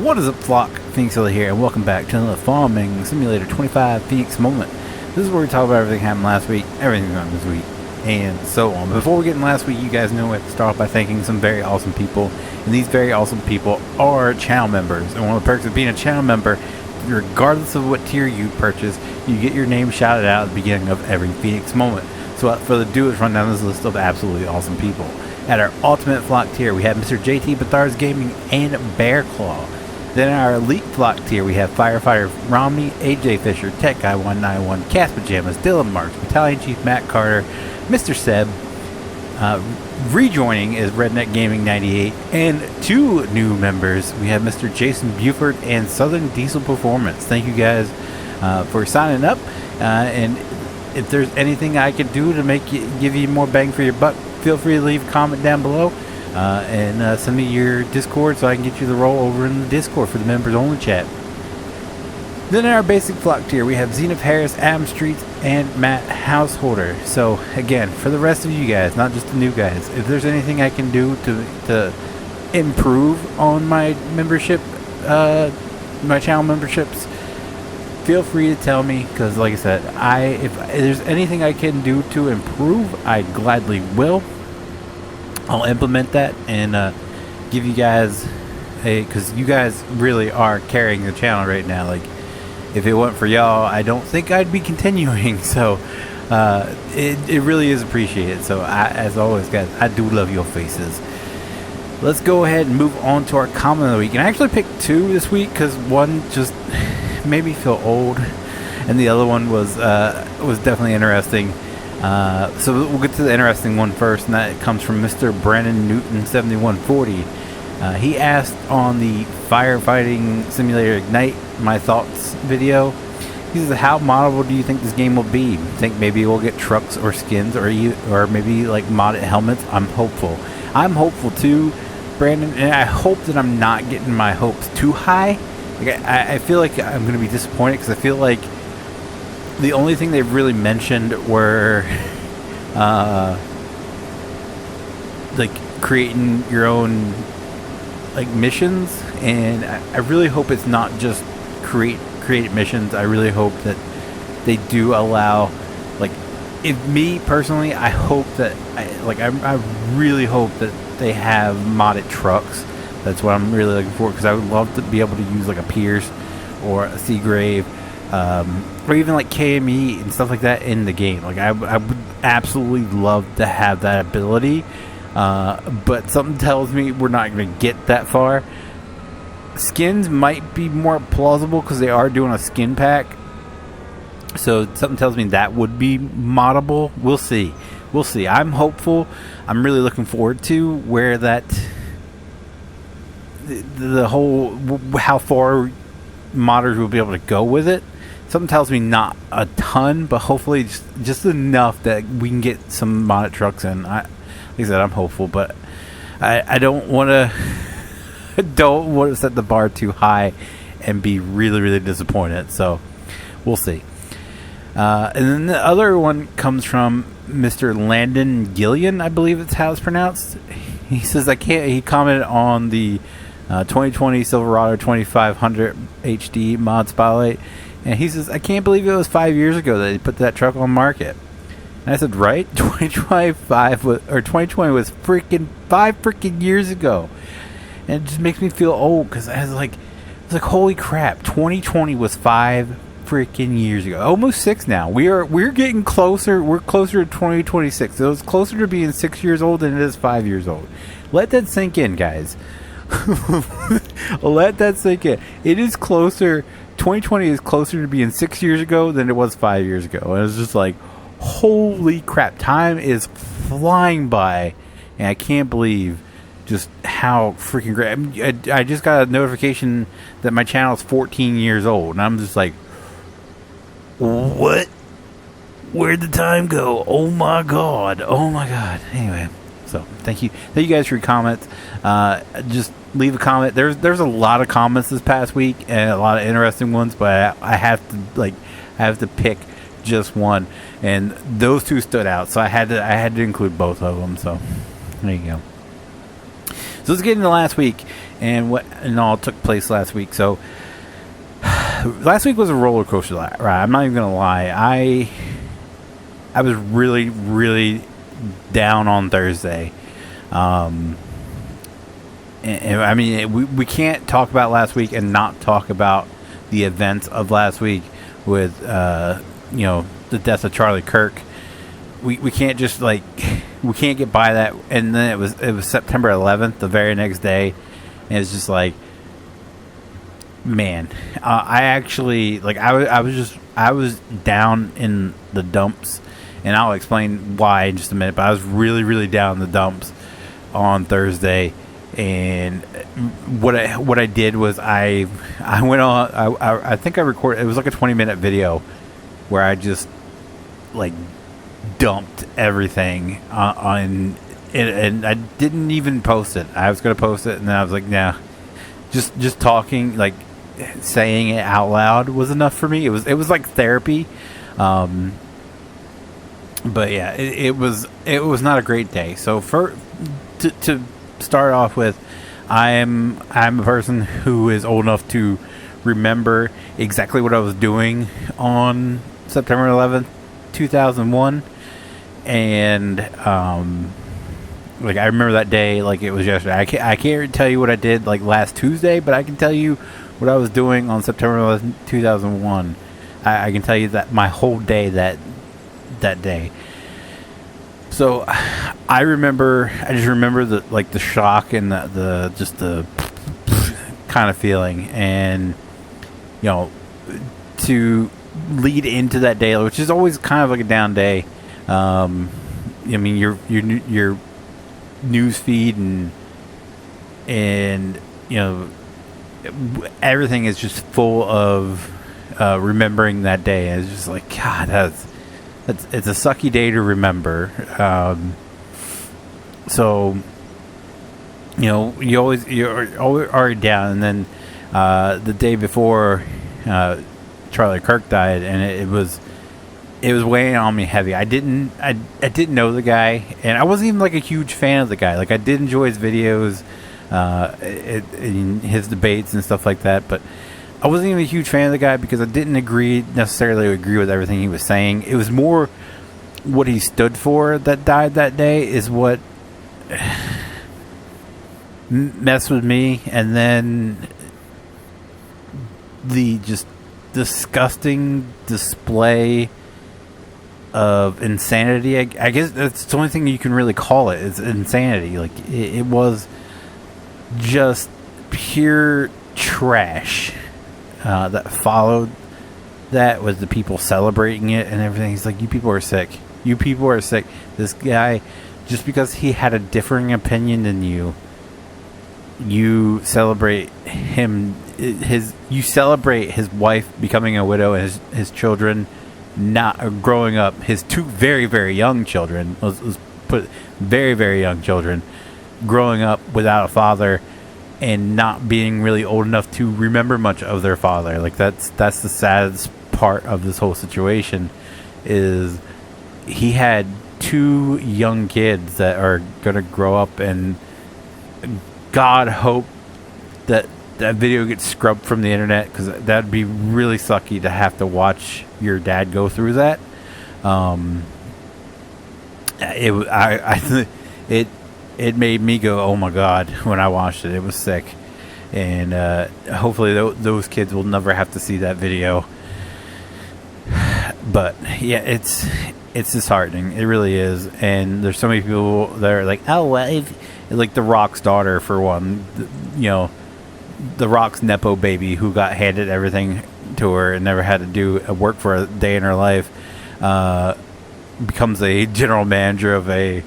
What is up, flock? Feenix here, and welcome back to another Farming Simulator 25 Feenix moment. This is where we talk about everything that happened last week, everything that happened this week, and so on. Before we get in last week, you guys know we have to start off by thanking some very awesome people, and these very awesome people are channel members. And one of the perks of being a channel member, regardless of what tier you purchase, you get your name shouted out at the beginning of every Feenix moment. So without further ado, let's run down this list of absolutely awesome people. At our ultimate flock tier, we have Mr. JT Bathar's Gaming and Bear Claw. Then in our elite flock tier, we have Firefighter Romney, AJ Fisher, Tech Guy 191, Cast Pajamas, Dylan Marks, Battalion Chief Matt Carter, Mr. Seb. Rejoining is Redneck Gaming 98, and two new members. We have Mr. Jason Buford and Southern Diesel Performance. Thank you guys for signing up. And if there's anything I can do to give you more bang for your buck, feel free to leave a comment down below. And send me your Discord so I can get you the role over in the Discord for the members only chat. Then in our basic flock tier, we have Zenith Harris, Adam Streets, and Matt Householder. So again, for the rest of you guys, not just the new guys, if there's anything I can do to improve on my membership, my channel memberships, feel free to tell me, because like I said, if there's anything I can do to improve, I gladly will. I'll implement that and give you guys because you guys really are carrying the channel right now. Like, if it weren't for y'all, I don't think I'd be continuing. So it really is appreciated. So as always, guys, I do love your faces. Let's go ahead and move on to our comment of the week. And I actually picked two this week because one just made me feel old, and the other one was definitely interesting. So we'll get to the interesting one first, and that comes from Mr. Brandon Newton 7140. He asked on the Firefighting Simulator Ignite my thoughts video. He says, how moddable do you think this game will be? Think maybe we'll get trucks or skins or maybe like modded helmets? I'm hopeful. I'm hopeful too, Brandon, and I hope that I'm not getting my hopes too high. Like, I feel like I'm going to be disappointed because I feel like the only thing they've really mentioned were like creating your own like missions, and I really hope it's not just create missions. I really hope that they do allow, like, if me personally, I hope that I really hope that they have modded trucks. That's what I'm really looking for, because I would love to be able to use like a Pierce or a Seagrave, or even like KME and stuff like that in the game. Like, I would absolutely love to have that ability, but something tells me we're not going to get that far. Skins might be more plausible because they are doing a skin pack, so something tells me that would be moddable. We'll see. I'm hopeful. I'm really looking forward to where that the whole how far modders will be able to go with it. Something tells me not a ton, but hopefully just enough that we can get some modded trucks in. Like I said, I'm hopeful, but I don't want to set the bar too high and be really, really disappointed. So we'll see. And then the other one comes from Mr. Landon Gillian, I believe it's how it's pronounced. He says he commented on the 2020 Silverado 2500 HD mod spotlight, and he says, I can't believe it was 5 years ago that they put that truck on market. And I said, right? 2020 was freaking 5 freaking years ago. And it just makes me feel old, because I was like, holy crap, 2020 was 5 freaking years ago. Almost 6 now. We're getting closer. We're closer to 2026. So it's closer to being 6 years old than it is 5 years old. Let that sink in, guys. Let that sink in. It is closer. 2020 is closer to being 6 years ago than it was 5 years ago. And it's just like, holy crap, time is flying by, and I can't believe just how freaking great. I just got a notification that my channel is 14 years old, and I'm just like, what? Where'd the time go? Oh my god. Anyway, so thank you guys for your comments. Just leave a comment. There's a lot of comments this past week and a lot of interesting ones, but I have to pick just one, and those two stood out, so I had to include both of them. So there you go. So let's get into last week and what and all took place last week. So last week was a roller coaster ride. I'm not even gonna lie. I was really, really down on Thursday. And I mean, we can't talk about last week and not talk about the events of last week with the death of Charlie Kirk. We can't just we can't get by that. And then it was September 11th, the very next day, and it's just like, man, I actually I was down in the dumps, and I'll explain why in just a minute. But I was really, really down in the dumps on Thursday, and what I did was I went on. I think I recorded. It was like a 20-minute video where I just dumped everything on it, and I didn't even post it. I was gonna post it, and then I was like, nah, just talking, saying it out loud was enough for me. It was like therapy. But yeah, it was not a great day. So to start off with, I'm a person who is old enough to remember exactly what I was doing on September 11th, 2001, and I remember that day like it was yesterday. I can't tell you what I did last Tuesday, but I can tell you what I was doing on September 11th, 2001. I can tell you that my whole day that day. So I just remember the shock and the kind of feeling, and to lead into that day, which is always kind of like a down day. I mean, your news feed and everything is just full of remembering that day. And it's just like, God, it's a sucky day to remember. So you're always already down, and then the day before Charlie Kirk died, and it was weighing on me heavy. I didn't know the guy, and I wasn't even a huge fan of the guy. I did enjoy his videos, in his debates and stuff like that, but I wasn't even a huge fan of the guy because I didn't necessarily agree with everything he was saying. It was more what he stood for that died that day is what messed with me, and then the just disgusting display of insanity. I guess that's the only thing you can really call it, is insanity. It was just pure trash that followed that, with the people celebrating it and everything. He's like, you people are sick. You people are sick. This guy, just because he had a differing opinion than you, you celebrate him. You celebrate his wife becoming a widow and his children not growing up. His two very, very young children, let's put very, very young children, growing up without a father and not being really old enough to remember much of their father. That's the saddest part of this whole situation, is he had two young kids that are gonna grow up, and God hope that video gets scrubbed from the internet, because that'd be really sucky to have to watch your dad go through that. It made me go, oh my God, when I watched it. It was sick, and hopefully those kids will never have to see that video. But yeah, it's disheartening. It really is. And there's so many people that are like, oh well, the Rock's daughter, for one, the Rock's Nepo baby, who got handed everything to her and never had to do work for a day in her life, becomes a general manager of a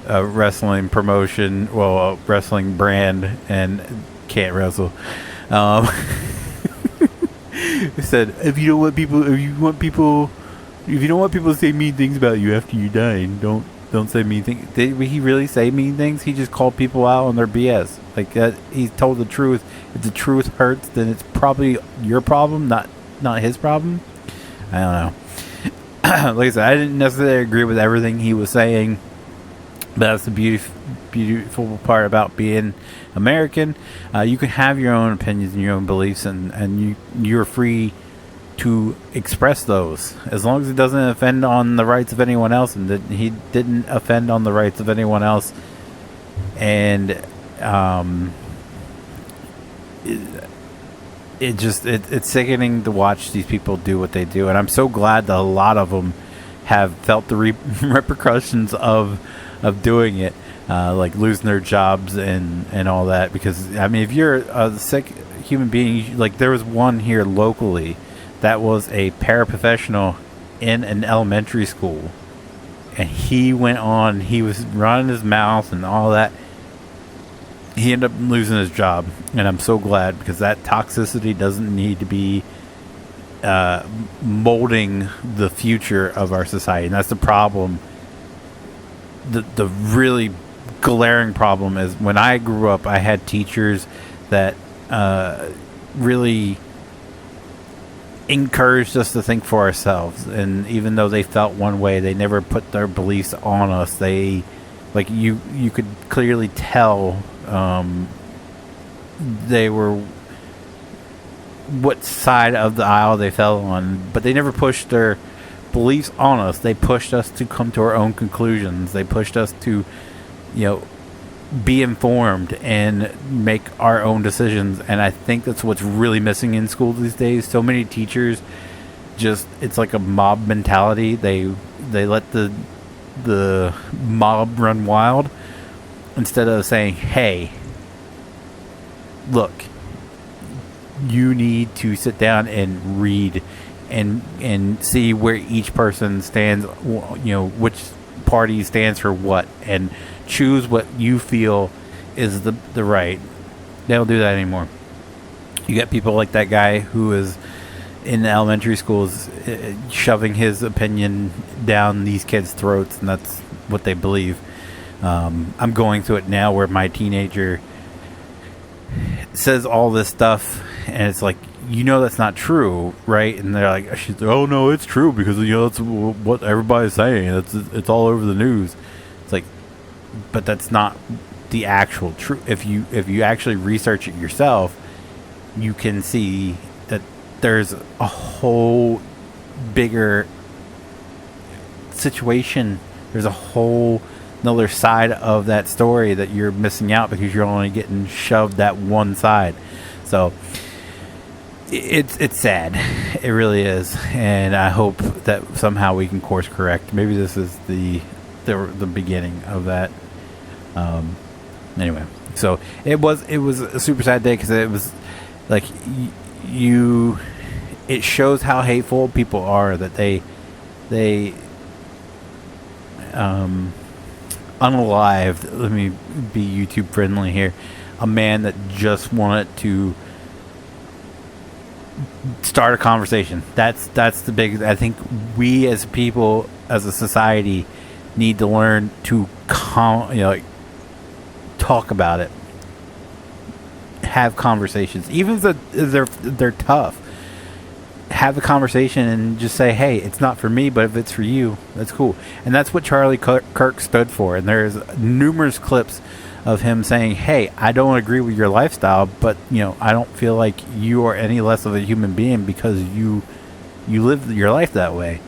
wrestling promotion, a wrestling brand, and can't wrestle. He said, if you don't want people to say mean things about you after you die, don't say mean things. Did he really say mean things? He just called people out on their BS. That, he told the truth. If the truth hurts, then it's probably your problem, not his problem. I don't know. Like I said, I didn't necessarily agree with everything he was saying, But that's the beautiful part about being American. You can have your own opinions and your own beliefs, and you're free to express those as long as it doesn't offend on the rights of anyone else, and that he didn't offend on the rights of anyone else. And it's sickening to watch these people do what they do, and I'm so glad that a lot of them have felt the repercussions of doing it, like losing their jobs and all that. Because I mean, if you're a sick human being, like there was one here locally that was a paraprofessional in an elementary school, and he was running his mouth and all that. He ended up losing his job, and I'm so glad, because that toxicity doesn't need to be molding the future of our society. And that's the problem. The really glaring problem is, when I grew up, I had teachers that really encouraged us to think for ourselves, and even though they felt one way, they never put their beliefs on us. They, like, you could clearly tell they were, what side of the aisle they fell on, but they never pushed their beliefs on us. They pushed us to come to our own conclusions. They pushed us to, be informed and make our own decisions. And I think that's what's really missing in school these days. So many teachers it's like a mob mentality. They let the mob run wild, instead of saying, hey, look, you need to sit down and read and see where each person stands, which party stands for what, and choose what you feel is the right. They don't do that anymore. You get people like that guy who is in the elementary schools shoving his opinion down these kids' throats, and that's what they believe. I'm going through it now, where my teenager says all this stuff, and it's like, that's not true, right? And they're like, she's like, oh no, it's true, because that's what everybody's saying. It's all over the news. It's like, but that's not the actual truth. If you actually research it yourself, you can see that there's a whole bigger situation. There's a whole another side of that story that you're missing out, because you're only getting shoved that one side. So it's sad. It really is. And I hope that somehow we can course correct. Maybe this is the beginning of that. Anyway, so it was a super sad day, because it was like it shows how hateful people are, that they unalived, let me be YouTube friendly here, a man that just wanted to start a conversation. That's the big. I think we as people, as a society, need to learn to talk about it, have conversations, even if they're tough. Have a conversation and just say, hey, it's not for me, but if it's for you, that's cool. And that's what Charlie Kirk stood for. And there's numerous clips of him saying, hey, I don't agree with your lifestyle, but I don't feel like you are any less of a human being because you live your life that way.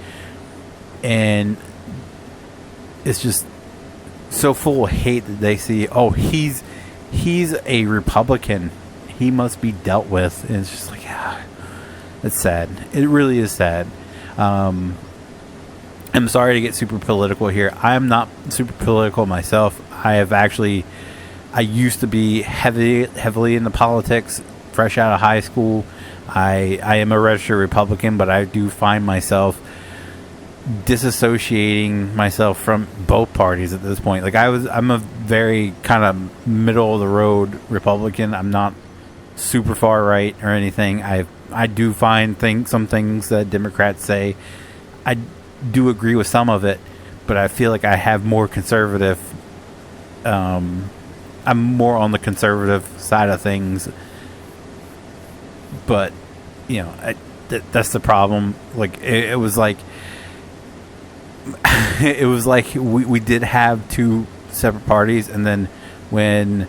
And it's just so full of hate that they see, oh, he's a Republican, he must be dealt with. And it's just like, it's sad. It really is sad. I'm sorry to get super political here. I'm not super political myself. I used to be heavily into politics fresh out of high school. I am a registered Republican, but I do find myself disassociating myself from both parties at this point. Like I'm a very kind of middle of the road Republican. I'm not super far right or anything. I do find some things that Democrats say, I do agree with some of it, but I feel like I have more conservative. I'm more on the conservative side of things, but that's the problem. Like it was like it was like we did have two separate parties. And then when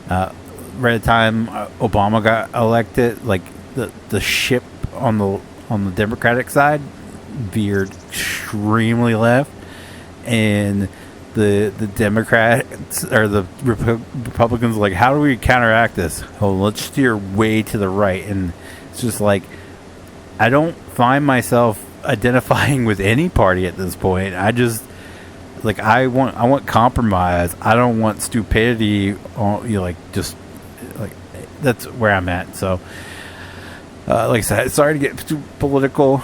right at the time Obama got elected, like the ship on the Democratic side veered extremely left, and the Democrats or the Republicans were like, how do we counteract this? Oh, let's steer way to the right. And it's just like, I don't find myself identifying with any party at this point. I just like, I want compromise. I don't want stupidity. Just like, that's where I'm at. So like I said, sorry to get too political.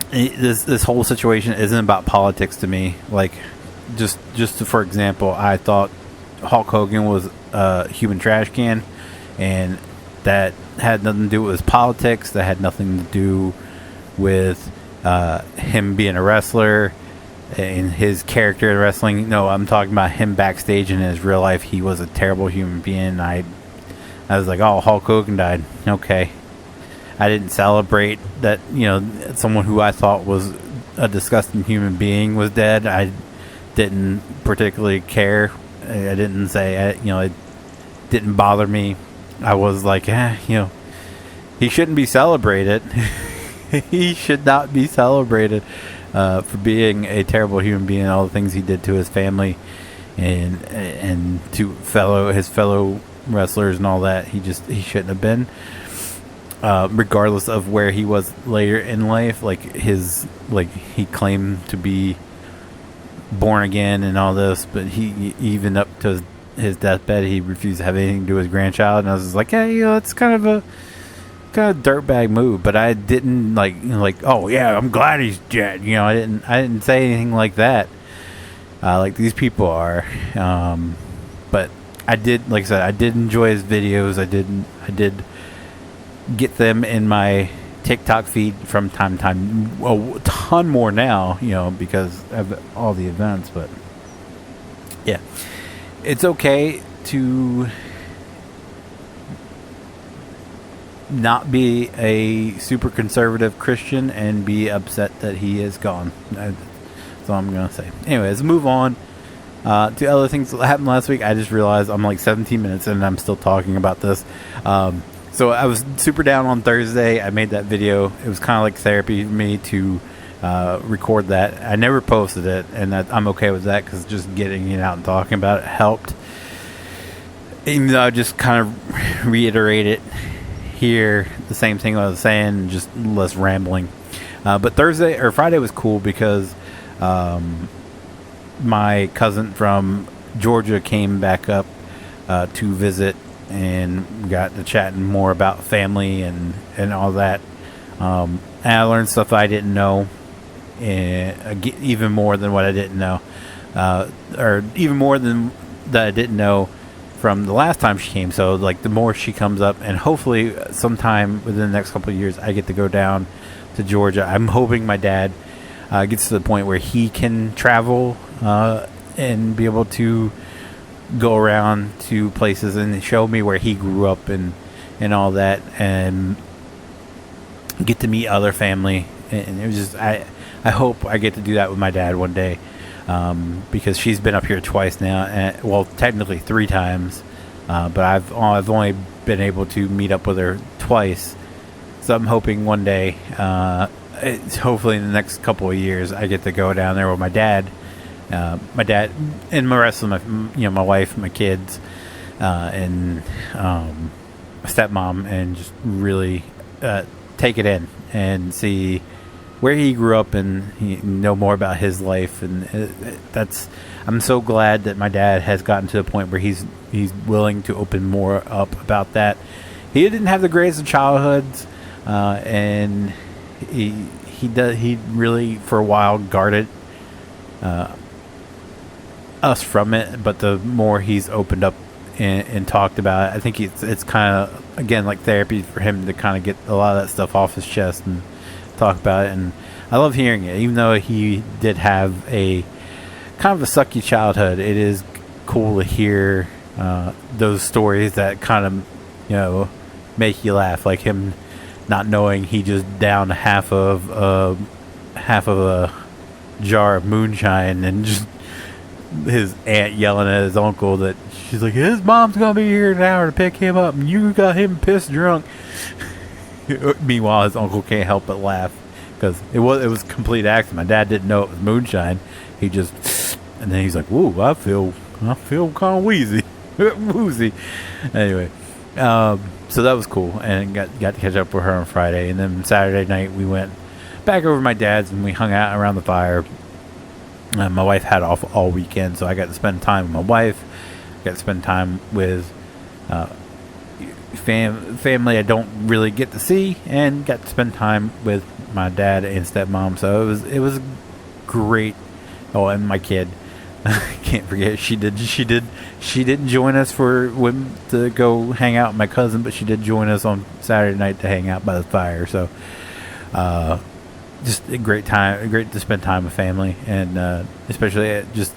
This whole situation isn't about politics to me. Like, just for example, I thought Hulk Hogan was a human trash can, and that had nothing to do with his politics. That had nothing to do with him being a wrestler and his character in wrestling. No, I'm talking about him backstage in his real life. He was a terrible human being. I was like, oh, Hulk Hogan died. Okay. I didn't celebrate that, someone who I thought was a disgusting human being was dead. I didn't particularly care. I didn't say, it didn't bother me. I was like, he shouldn't be celebrated. He should not be celebrated for being a terrible human being and all the things he did to his family and to his fellow wrestlers and all that. He shouldn't have been. Regardless of where he was later in life, he claimed to be born again and all this, but he even up to his deathbed, he refused to have anything to do with his grandchild. And I was just like, yeah, it's kind of dirtbag move. But I didn't like, oh yeah, I'm glad he's dead. I didn't say anything like that. Like these people are. But I did, like I said, I did enjoy his videos. I did get them in my TikTok feed from time to time. A ton more now, because of all the events. But yeah, it's okay to not be a super conservative Christian and be upset that he is gone. That's all I'm gonna say. Anyways, move on to other things that happened last week. I just realized I'm like 17 minutes and I'm still talking about this. So I was super down on Thursday. I made that video. It was kind of like therapy for me to record that. I never posted it, and I'm okay with that because just getting it out and talking about it helped. Even though I just kind of reiterate here the same thing I was saying, just less rambling. But Friday was cool because my cousin from Georgia came back up to visit, and we got to chatting more about family and all that. And I learned stuff I didn't know, even more than what I didn't know, or even more than that I didn't know from the last time she came. So like the more she comes up, and hopefully sometime within the next couple of years I get to go down to Georgia. I'm hoping my dad gets to the point where he can travel and be able to go around to places and show me where he grew up and all that, and get to meet other family. And it was just, I hope I get to do that with my dad one day, because she's been up here twice now, and, well, technically 3 times, but I've only been able to meet up with her twice. So I'm hoping one day, hopefully in the next couple of years, I get to go down there with my dad and my rest of my wife, my kids, and my stepmom, and just really take it in and see where he grew up and know more about his life. And I'm so glad that my dad has gotten to the point where he's willing to open more up about that. He didn't have the greatest of childhoods, and he really for a while guarded us from it, but the more he's opened up and talked about it, I think it's kind of, again, like therapy for him to kind of get a lot of that stuff off his chest and talk about it. And I love hearing it, even though he did have a kind of a sucky childhood. It is cool to hear those stories that kind of make you laugh, like him not knowing he just downed half of a jar of moonshine, and just his aunt yelling at his uncle that she's like, his mom's gonna be here in an hour to pick him up, and you got him pissed drunk. Meanwhile, his uncle can't help but laugh because it was a complete accident. My dad didn't know it was moonshine. He just, and then he's like, "Whoa, I feel kind of wheezy, woozy." Anyway, so that was cool, and got to catch up with her on Friday, and then Saturday night we went back over to my dad's and we hung out around the fire. My wife had off all weekend, so I got to spend time with my wife. Got to spend time with family I don't really get to see, and got to spend time with my dad and stepmom. So it was great. Oh, and my kid, can't forget, she didn't join us to go hang out with my cousin, but she did join us on Saturday night to hang out by the fire. So just a great time, great to spend time with family, and especially just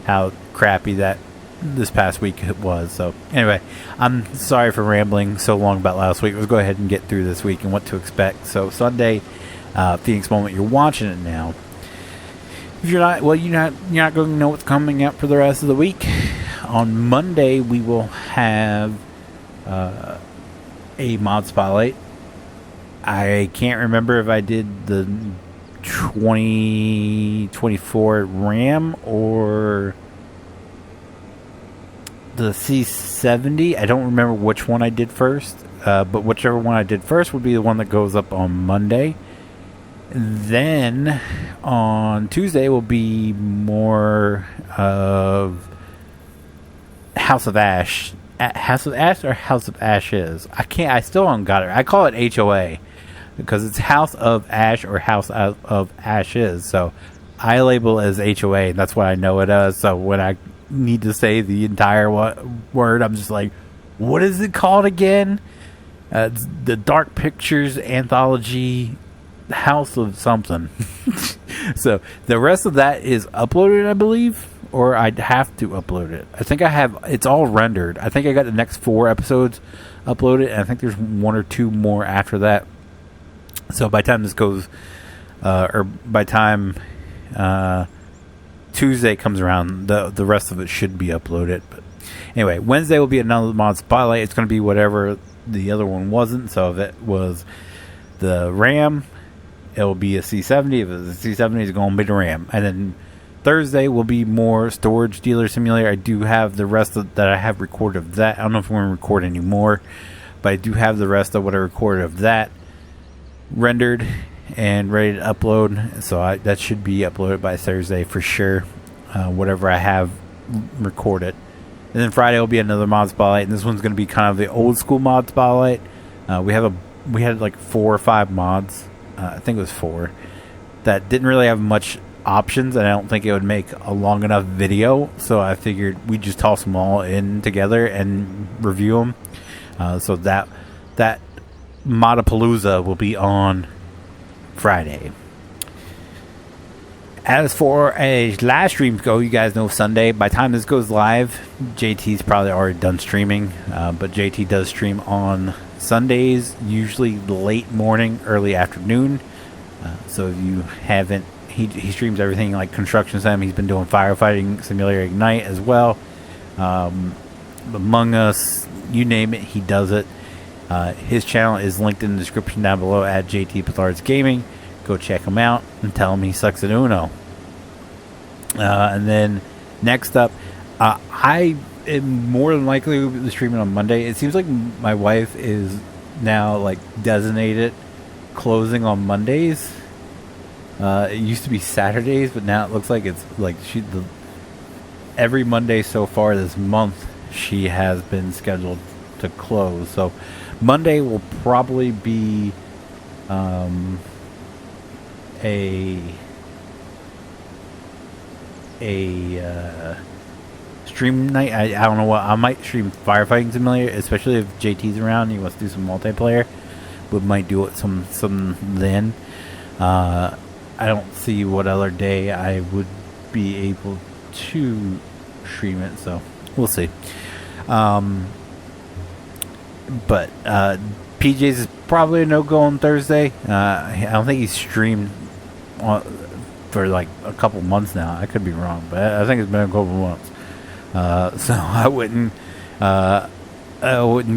how crappy that this past week it was. So anyway, I'm sorry for rambling so long about last week. Let's go ahead and get through this week and what to expect. So Sunday, Feenix Moment, you're watching it now. If you're not, well, you're not going to know what's coming up for the rest of the week. On Monday, we will have a mod spotlight. I can't remember if I did the 2024 RAM or the C70. I don't remember which one I did first, but whichever one I did first would be the one that goes up on Monday. Then on Tuesday will be more of House of Ash. House of Ash or House of Ashes? I still don't got it. I call it HOA because it's House of Ash or House of Ashes. So I label it as HOA, and that's what I know it as. So when I need to say the entire word, I'm just like, what is it called again? It's the Dark Pictures Anthology House of something. So the rest of that is uploaded, I believe, or I'd have to upload it. I think I have, it's all rendered. I think I got the next 4 episodes uploaded, and I think there's 1 or 2 more after that. So by the time this goes, or by the time Tuesday comes around, the rest of it should be uploaded. But anyway, Wednesday will be another mod spotlight. It's going to be whatever the other one wasn't. So if it was the RAM, it will be a C70. If it's a C70, it's going to be the RAM. And then Thursday will be more Storage Dealer Simulator. I do have the rest that I have recorded of that. I don't know if we're going to record anymore, but I do have the rest of what I recorded of that rendered and ready to upload. So that should be uploaded by Thursday for sure, whatever I have recorded. And then Friday will be another mod spotlight, and this one's going to be kind of the old school mod spotlight. We had like 4 or 5 mods. I think it was 4 that didn't really have much options, and I don't think it would make a long enough video, so I figured we'd just toss them all in together and review them. So that Modapalooza will be on Friday. As for as live streams go, you guys know Sunday, by the time this goes live, JT's probably already done streaming, but JT does stream on Sundays, usually late morning, early afternoon. So if you haven't, he streams everything like Construction Sim. He's been doing Firefighting Simulator Ignite as well. Among Us, you name it, he does it. His channel is linked in the description down below at JT Pithards Gaming. Go check him out and tell him he sucks at Uno. And then next up, I am more than likely be streaming on Monday. It seems like my wife is now like designated closing on Mondays. It used to be Saturdays, but now it looks like it's like every Monday so far this month she has been scheduled to close. So Monday will probably be a stream night. I don't know what, I might stream Firefighting Simulator, especially if JT's around and he wants to do some multiplayer. We might do it some then. I don't see what other day I would be able to stream it, so we'll see. But PJs is probably a no-go on Thursday. I don't think he's streamed for like a couple months now. I could be wrong, but I think it's been a couple months. So I wouldn't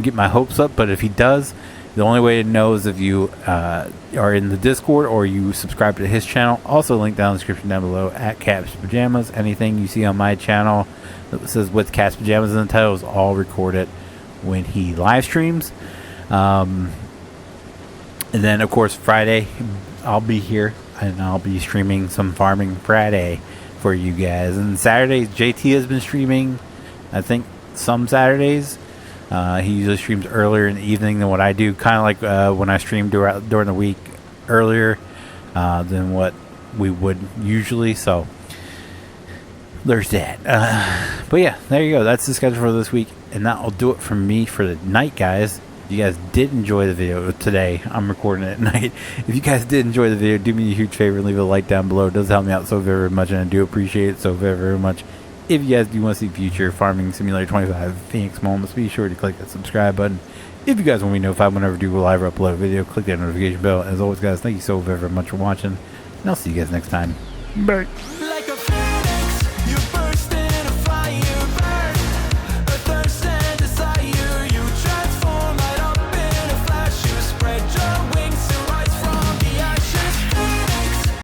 get my hopes up. But if he does, the only way to know is if you are in the Discord or you subscribe to his channel. Also, link down in the description down below at Cat's Pajamas. Anything you see on my channel that says with Cat's Pajamas in the title is all recorded when he live streams. And then, of course, Friday, I'll be here and I'll be streaming some Farming Friday for you guys. And Saturdays, JT has been streaming, I think, some Saturdays. He usually streams earlier in the evening than what I do, kind of like when I stream during the week earlier than what we would usually. So there's that. But yeah, there you go. That's the schedule for this week, and that'll do it for me for the night, guys. If you guys did enjoy the video today, I'm recording it at night. If you guys did enjoy the video, do me a huge favor and leave a like down below. It does help me out so very much, and I do appreciate it so very, very much. If you guys do want to see future Farming Simulator 25 Feenix moments, be sure to click that subscribe button. If you guys want me to know if I whenever do a live or upload a video, click that notification bell. As always, guys, thank you so very, very much for watching, and I'll see you guys next time. Bye. Like a phoenix,